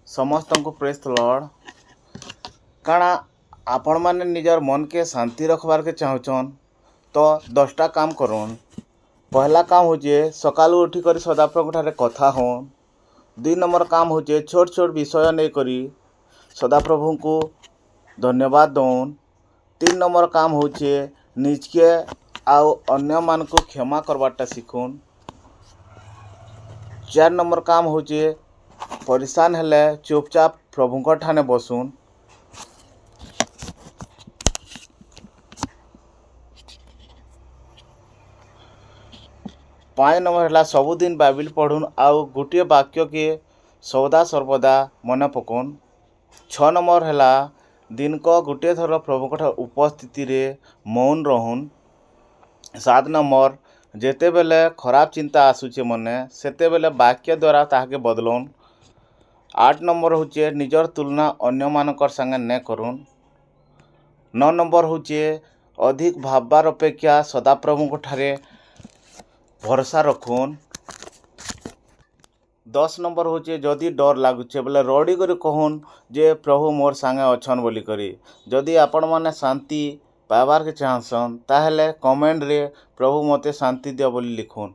समस्त को praise the Lord. काଣା आपण माने निजर मन के शांति रखबार के चाहछन तो 10टा काम करूँ। पहला काम होचे सकालू उठी कर सदाप्रभु ठारे कथा होन। 2 नंबर काम होचे छोट छोट विषय नहीं करी सदाप्रभु को धन्यवाद दौन। 3 नंबर काम होचे निज के आउ अन्य मान को क्षमा करवाटा शिखुन। 4 नंबर काम होचे परेशान हेले चुपचाप प्रभु ठाने बसुन। 5 नंबर है सबुदिन बाइबिल पढ़ुन आउ गोटे वाक्य के सदा सर्वदा मन पकाउन। 6 नंबर है दिन को गोटे थर प्रभु उपस्थिति रे मौन रहन। 7 नंबर जेते बेले खराब चिंता आसुचे मने सेते बेले वाक्य द्वारा ताहाके बदलौन। 8 नंबर होचे निजर तुलना अन्य मानकर संगे न करुन। 9 नंबर होचे अधिक भावबार अपेक्षा सदाप्रभु ठारे भरोसा रखुन। 10 नंबर होचे जदि डर लागुचे बोले रड़ी कर कहन जे प्रभु मोर संगे अछन बोली करी। जदि आपण माने शांति पाइबार के चाहसन ताहले कमेंट रे प्रभु मते शांति दिया बोली लिखुन।